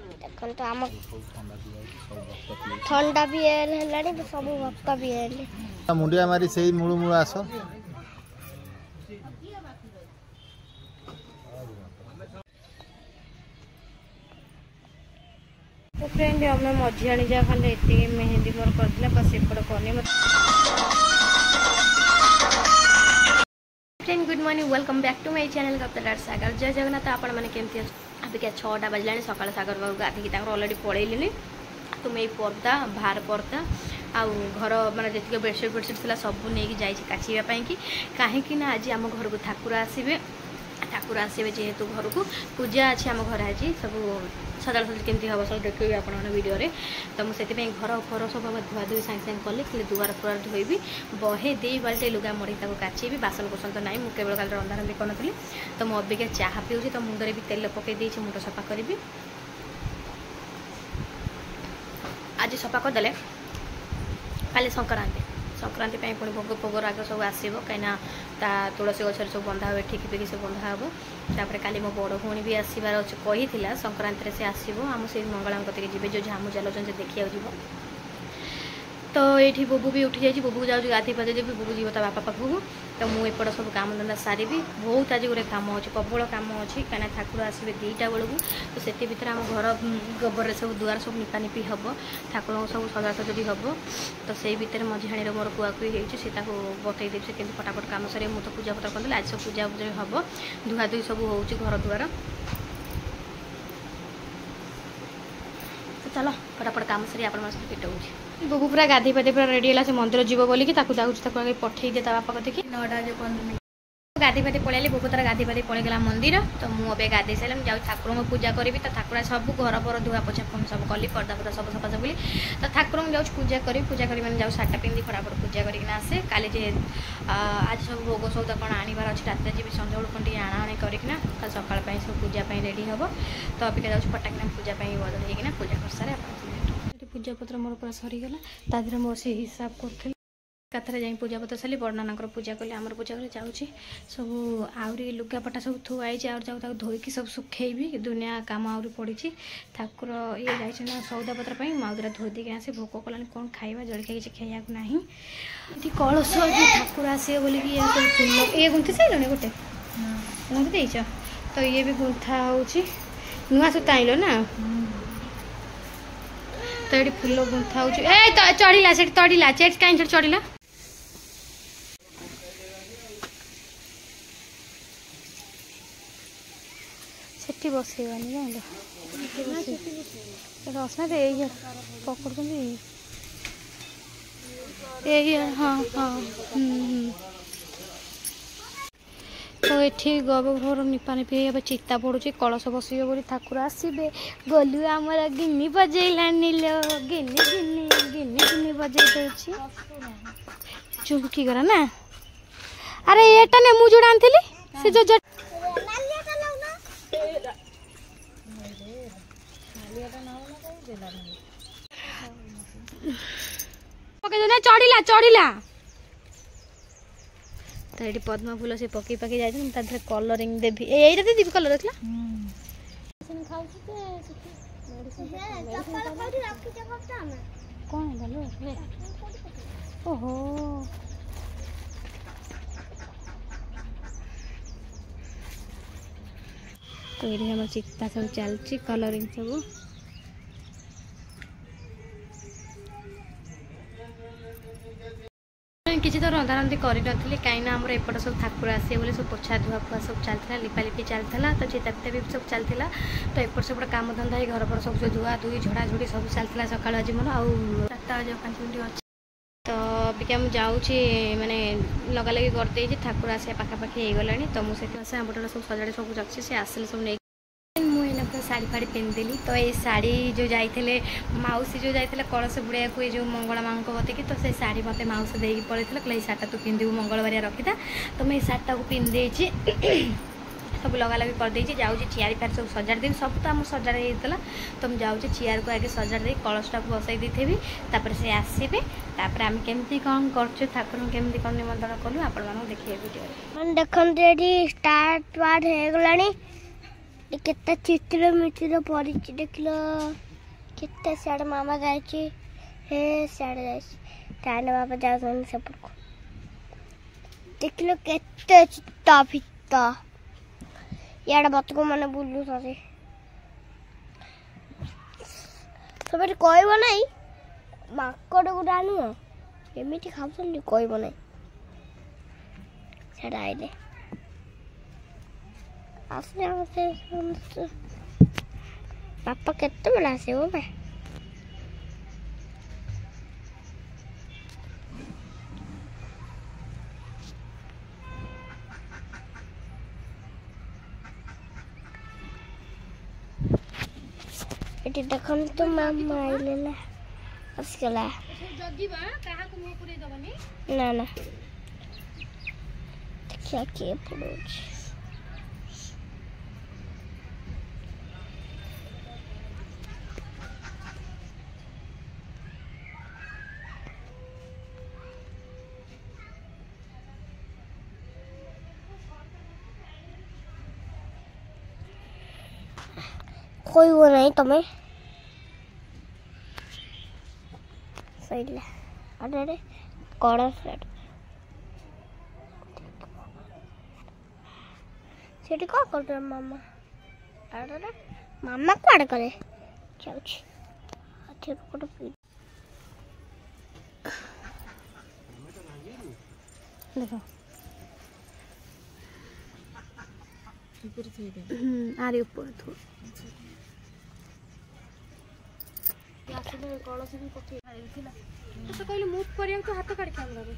देखो तो आम ठंडा भी है सब भक्त भी है मुंडिया मारी से मूल मूल आस तो फ्रेंड हमें मझी जा खाली ये मेहंदी मोर कर बस एपट करनी friend good morning welcome back to my channel Kaptan Sagar जय जगन्नाथ आपण मैंने केमती अबिका 6टा बजला सकाल सागर बाबू गाधीकी अलरेडी पलैली तो मैं पर्दा बाहर पर्दा आउ घर माने जी बेडसीट बेडसीट थी सब नहीं जाइए काचिवाई कि कहीं आज आम घर को ठाकुर आसवे जेहेतु घर को पूजा अच्छी आम घर आज सब सजा सजी केमती हम सब देखिए आप वीडियो रे तो मुझे घर फर सब धुआ धुई सागे सागे कली खाली दुआर फुआर धोबी बहे दे बाल्टे लुगा मड़ी काचेबी बासन कुसन तो ना मुझे केवल काली रंधा रंधि करी तो मुझे अबिका चाह पीऊँ तो मुंडे भी तेल पकई मुंड सफा करी आज सफा करदे काली संक्रांति पुणी भोग फोग राग सब आसो कहीं तुलसी गचर सब बंधा हुए ठीक पिकी सब बंधा हम तापर काली मो बड़ भौणी भी आसबार अच्छे कही संक्रांति से आसो आम से मंगला कतिक जी जो झामु चलुन देखा जी तो ये बोबू भी उठी जाइए बोबू जाऊँ गाधे पाधे देवी बोबू जी ता बापा पाखक तो मुझे एपट सब काम धंदा सारी बहुत आज गोटे कम अच्छे प्रबल कम अच्छी कहीं ठाकुर आसवे 2टा बेलू तो से भितर आम घर गोबर सब दुआर सब निपानिपी हम ठाकुर सब सजासजी हम तो से भितर मझिहाणी मोर कुआकुई होती बतई देवी से फटाफट कम सर मुझे तो पूजा पत्र करदेली आज सब पूजा हम धुआ धुई सब हो घर द्वार चलो फटाफट कम सर आप भेट हो बबू पूरा गाधी पाधे पूरा रेडी है मंदिर जीव बोलिकी आगे पठे दे बापा कति 9टा जो गाधी पाधे पलैली बबू तार गाधी पाधे पलैगला मंदिर तो मुझे गाधे सारे जाऊँ ठाकुर पूजा करी तो ठाकुर सब घर पर धुआ पोछा सब कली पर्दा पर्दा सब सफा सफी तो ठाकुर जाऊँ पूजा करी मैंने जाऊँ साटा पिंधि फटाफट पूजा करना आसे काली जे आज सब भोग सौदा कौन आनबार अच्छे रात जी सन्ध्या बेलू कौन आणाणी करना सकाल सब पूजा रेडी हम तो अबिका जाऊँ फटाकिना पूजा बदल होना पूजा कर सारे पूजा पत्र मोर पूरा सरीगला तादेह मोर से हिसाब करी कथार जा पूजा पत्र सारी बड़नाना पूजा कली आमर पूजा कर जाऊँगी सब आहरी लुगापटा सब थुआई जाऊँ धोईकी सब सुखेबी दुनिया काम आहरी पड़ी ठाकुर ये जा सौदा पत्र मुझे धोई देके आसे भोक कलानी कौन खाଇବା जलखिया किसी खाइया ना ये कलश ठाकुर आसे बोल फूल ये गुंथि सारे गोटे गुंथि देच तो ये भी गुंथा हो नुआ सूता आइल ना तो ये फूल गुंथा हो चढ़ला से तड़ला चेट कहीं चढ़ला से बसैबानी जान रसना तो यही पकड़ यही हाँ हाँ तो ये गोबर निपा निपी अब चिता पड़ुची कलश बसवे बोली ठाकुर आसवे गलु आमर गिनी बजेला नीलो गिनी गिनी गिनी गिनी बजे दे चुपकी करा ना अरे एटा ने मु जोड़ा आनथिली से जो चढ़ला चढ़ला तो ये पद्म फूल से पकई पकई जाए कलरिंग देवी यही देवी कलर देखला कौन है ओहो तो ये हम चिता सब चलती कलरिंग सब किसी तो रंधा रंधि कर कहीं आम एपट सब ठाकुर आसे बोले सब पोछा धुआ फुआ सब चलता लिपालिपी चलता तो चिता पिता भी सब चलता तो एपट सेपट काम धंदा घर पर सब धुआ धुई झड़ा झुड़ी सब चलता सकाल आज मोर आउ 7टा 5 मिनट अच्छे तो अबिका मुझे जाऊँगी माने लगा लगी करदे ठाकुर आसिया पाखापाखि हो गला तो मुझे आमटा सब सजाड़े सब रखी से आसिले सब नहीं मुझे शाढ़ी फाड़ी पिंधिली तो ये शाढ़ी जो जाइए मौसी जो जाइए कलश बुड़ाया को जो मंगला माँ बतिकी तो से शाढ़ी मत मौसी देकी पड़े कहले शाढ़ी तू पिंधु मंगलवार रखीथा तो मैं शाढ़ी को पिंधे सब लगा लगी करदे जाऊँगी चेयर फेयर सब सजाड़ देवी सब तो आम सजाड़ होता तो मुझे जाऊँगी चेयर को आगे सजाड़ दे कलशटा को बसई देवी से आसवे तापर आम केमती कौन कर ठाकुर केमती कौन निमंत्रण कलु आप देखिए वीडियो देखते स्टार्ट वार्ड हो गलानी कितना चित्र मित्र पड़ी देख लो कितना सारे मामा जाए हे सारे जाए ताने बाबा जाओ सब को देख लो केते चित्ता फित्ता यार बात को मैंने बोलू सारे सब कहब ना माकड़ गुड़ा नुह एमती खाऊन कहब ना से आइले आसले बापा केते बेला आसो बे एटी देखन तो मामा आइले ना असकला जगिबा काहा को मुंह पुरे दबनी ना ना क्या के पड़ोच कोई वो नहीं तुम्हें सही ले अरे अरे कौड़ा फ्रेड सेठी कौन कर रहा मामा अरे अरे मामा कौन करे चल अच्छे को पी देखो आरे ऊपर थोड़ा कलसी भी पठे तो कहले मुव करिया तो हाथ काट कैमरा रे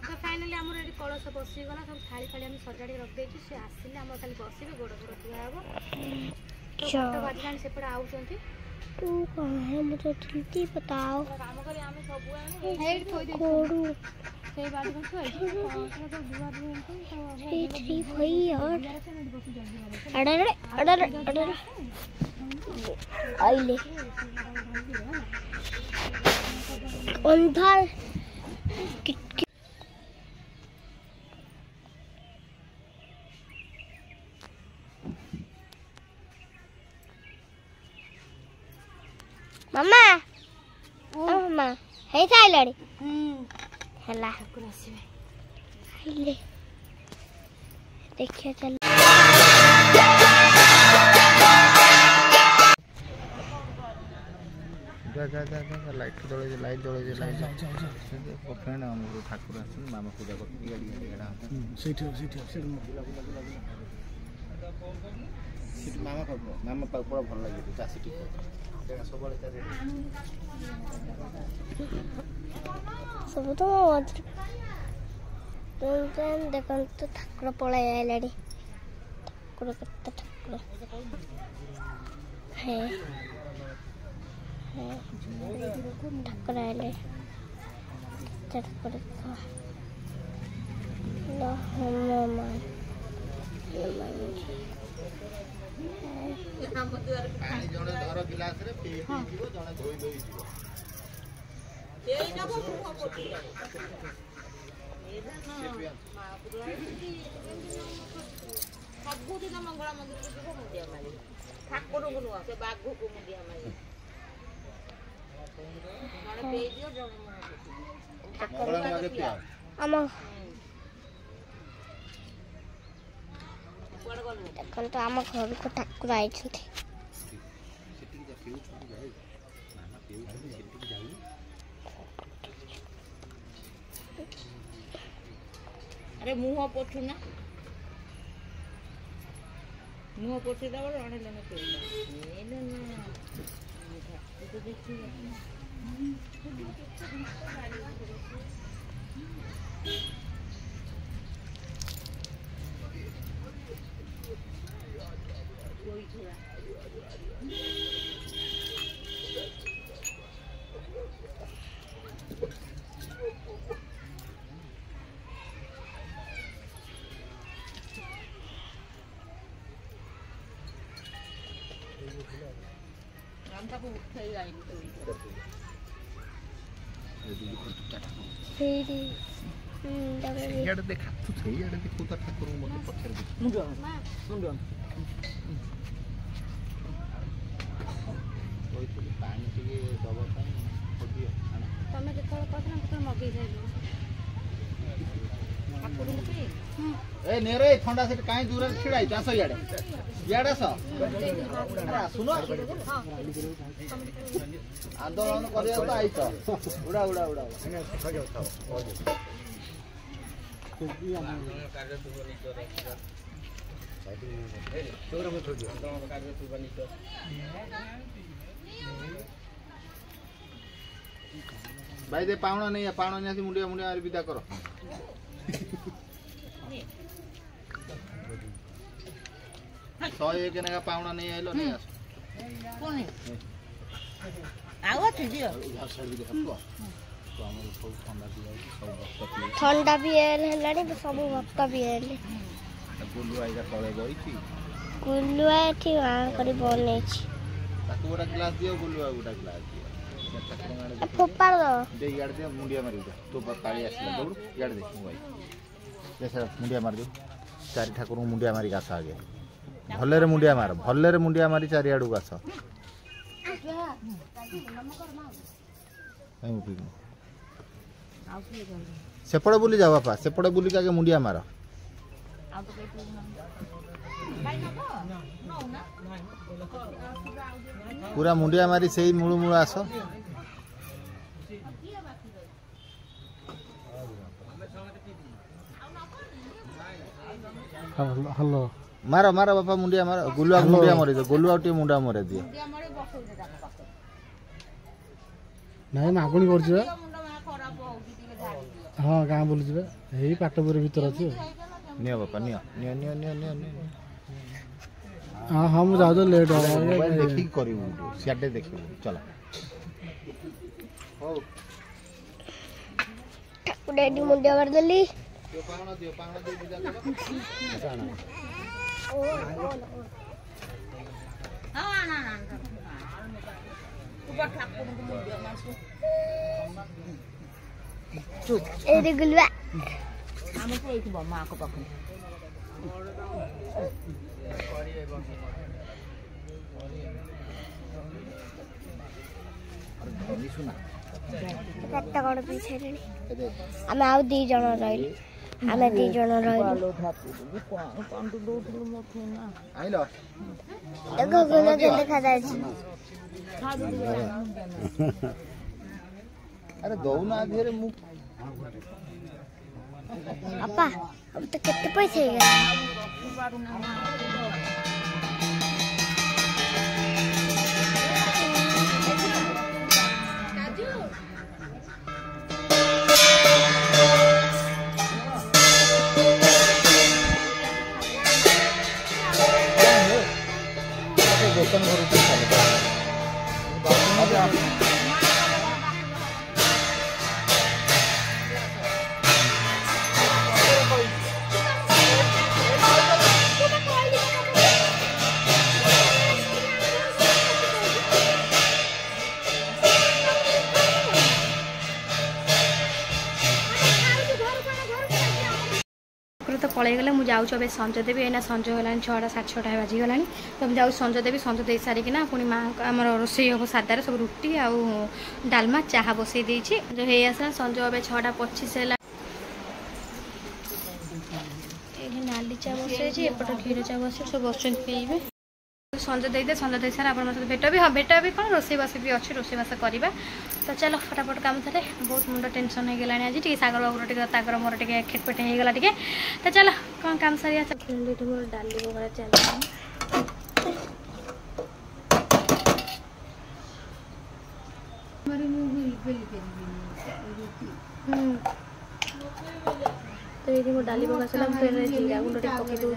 तो फाइनली हमर एडी कलस बसी गला सब थाली थाली हम सजाडी रख देछि से आसिले हम खाली बसिबे गोड़ गोड़ धुआ हबो तो फोटो बाजलान से पड़ा आउचंती तू कहां है मुझे जल्दी बताओ काम करे हमें सब हेड थोई दे कोडू से बात को थोई तो दुआ दुआ ठीक होई यार अरे अरे अरे अरे आइले अंधार मामा मामा हे साइलड़ी हला ठाकुर आसीबे आइले देखिए चल जा जा जा जा लाइट जळे लाइट पकड़ना हम ठाकुर आछन मामा पूजा करती गाड़ी गाड़ा सेठी मामा पूरा भल लगे चासी टिक सब तो देखो तो ठाकुर पलाई आइला ठाकुर कत ठाकुर है ठाकुर आइले ठाकुर जड़े धर गिलास रे पी जीवो जड़े धोई धोई जीवो एई ना सबु दिन मंगला मंदिर को जीवो मुंडिया मारी ठाकुर को नुआ से बाघ को मुंडिया मारी जड़े पी दियो जड़े मंगला मारे पिया आमा देखो तो आम घर को ठाकुर आई अरे मुह पोछू ना मुह पोछी दबो राणे लेने पे ने ना तो देखी कोई थोड़ा ସେଇଆଡ଼େ ଦେଖା ତୁ ସେଇଆଡ଼େ ଦେଖୁ ତ ଠାକୁରଙ୍କୁ ମୋତେ ପଛରେ ଦେଖ କହିଥିଲି ପାଣି ଟିକେ ଦେବା ପାଇଁ ତମେ ଯେତେବେଳେ କହିଥିଲ ସେତେବେଳେ ମଗେଇ ଯାଇଥିଲ ए नेरे ठंडा से काई दूर छिड़ा है आस इयाडे इयाडे स सुन आंदोलन करिया तो आई तो उड़ा उड़ा उड़ा भाई दे पावना नहीं है पावना नहीं मुंडिया मुंडिया विदा करो सौ एक ने का पावना नहीं आइलो नहीं आस कौन है आवा तुझे ठंडा भी हेलानी सब भक्त भी हेले गुल्लू आइगा तळे गई थी गुल्लू एठी आ करी बनै छी ताको गोटा ग्लास दियो गुल्लू आ गोटा ग्लास दियो फोपाड़ दो दे यार दे मुंडिया मारी दे तो पाली आसला दौड़ यार दे भाई जैसे मुंडिया मार दे चारि ठाकुर मुंडिया मारी आस आगे भल्ले मुंडिया मारी चारिआडू आस सेपड़े बुली जाओ बापा सेपड़े बुली के मुंडिया मार पूरा मुंडिया मारी से मूल मूल आस हेलो मारो मारो बापा मुंडिया मारो गुलुआ मुंडिया मारी दे गुलुआ टी मुंडा मारे दिए नहीं मागुणी कर हाँ गाँ बुलूँ यही पाटपुर भर अच्छी नियो बापा neo neo neo neo neo neo हाँ हाँ मुझे जाऊँ लेट हो मोबाइल देखी करी सियाडे देखी चलो हो डैडी मुंडिया कर देली दियो पावना दे बिदा करो हां ना ना ऊपर ठाकुर को मुंडिया मारसु ए रे गुलवा हम को एक मां को पकड़ धनी सुना कट्टा कोड पीछे रे हम आउ दी जण रहिली आमे दी जण रहिली आइलो देखो गुलो के देखा जाय छी अरे दौना घेरे मुख अपा अब तो कितने पैसे गए दोस्तन घर तो पलैगले मुझे जाऊँ ए संज देवी एना संज होगा 6टा 6:30 बाजिगला तो मुझे जाऊँ संज देवी संज दे सारिकिना पुणी माँ आम रोषे हम सादार सब रुटी आउ डालमा चाहा बसई देछि जो हे आसा संज ए 6:25 है नाली चा बसई एपट क्षीर चा बस सब बस पीबे संज दे संज दे सारा आप भेट भी हाँ भेट भी कौन रोषेबास भी अच्छे रोषेबास करवा तो चलो फटाफट काम थे बहुत मुंड टेंशन हो गला आज टी सागर बाबूर टी मोर टे खेटपेट होगला टे तो चलो कौन काम सारिया मोर डाली बगड़ा चल तो ये मोर डाली बगा चला फिर जीरा गुंड पकई दो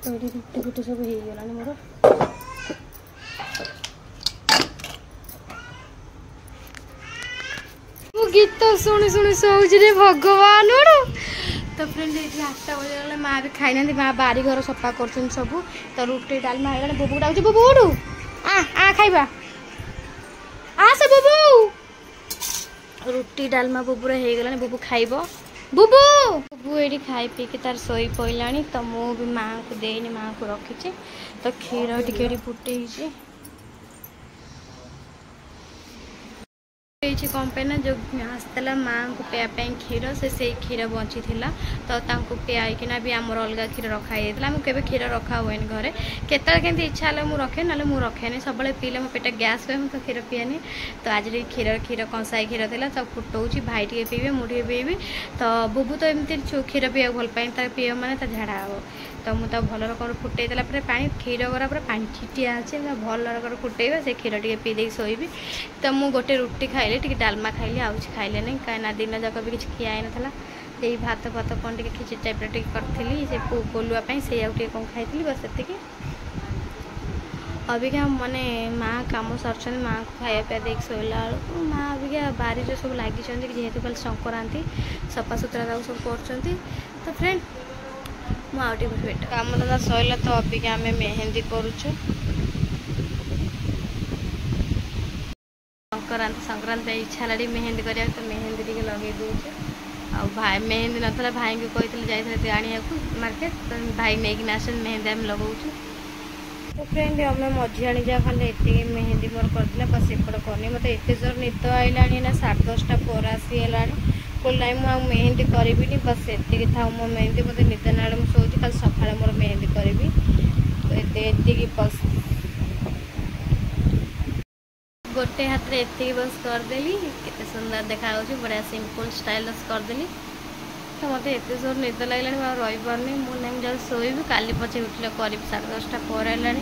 तो ये रुटी फुटी सब होगला मोर गीत शुणी शुणी शोच रे भगवान तो फ्रेंड ये 8टा बजे माँ भी खाई ना माँ बारी घर सफा कर सब तो रुटी डालमा है बुबू डाउछ बुबू उठू आ खाइबा आस बुबू रुटी डालमा बुबूर हो गला बुबू खाइब बुबू बुबू ये खाई पी के तार शोई पड़ा तो मु भी माँ को देनी माँ को रखी तो क्षीर टे फुटे कौन पे ना जो आसला माँ को पेया क्षीर से क्षीर बची तो पेयना भी आम अलग क्षीर रखाई मुझे क्षीर रखा हुए घरे केतल इच्छा है मुझे रखे ना मुझे रखे सब पीले मो पेट गैस हुए मुझे क्षीर पीएनि तो आज क्षीर कंसाई क्षीर था तो फुटाऊँ भाई टे पीबे मुझे पीबी तो बुबू तो एमती क्षीर पीवा भल पाए पीव मैंने झाड़ा हम तो मुझे भल रकम फुटे देला पा क्षीर गरा पूरा पानी छिटिया अच्छे भल रकम फुटेबा से क्षीर टे पी दे शोबी तो मुझे गोटे रुटी खाइले टे डालमा खाइली आउछ खाइले नहीं कहीं दिन जाक भी किसी खिया ना यही भात भात कौन टे खिचड़ी टाइप टे करी से बोलुआई से आउ कौन खाई बस से अबिका मैंने माँ कम सर माँ को खाया पिया देख शोला बेलू माँ अबिका बारी सब लगी जेहेतु कल संक्रांति सफा सुतरा सब कर तो फ्रेंड मुझे भेट कम दादा सैला तो अबिका आम मेहंदी करुचु संक्रांति इच्छा ला मेहंदी करा तो मेहंदी टे लगे दूचे आ भाई मेहंदी ना भाई को कही जाते आने मार्केट तो भाई नहीं आस मेहंदी आम लगाऊ तो फ्रेंड आम मझी आनी जा खाली ये मेहंदी मोर कर बस एपट करनी मत एत जोर निद आईलानी ना 10:30 पर आसीगला बोल ना मुझे मेहंदी करी बस ये था मो मेहंदी मत निद ना मुझे सोची कल सकाଳେ मोर मेहंदी करी तो ये बस गोटे हाथ में एति बस करदेली केते सुंदर देखा बढ़िया सिंपल स्टाइल करदेली तो मत एत जोर निद लगे रही पार्नी मुझे जा शोबी काली पचे उठले करी 10:30 पर है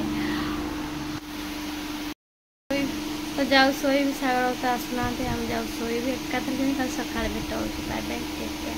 तो जाऊ शोबी सागर तो आसुना हम जाऊ शोबी एकाथर कल सकाଳେ भेट हो बाय बाय टेक केयर।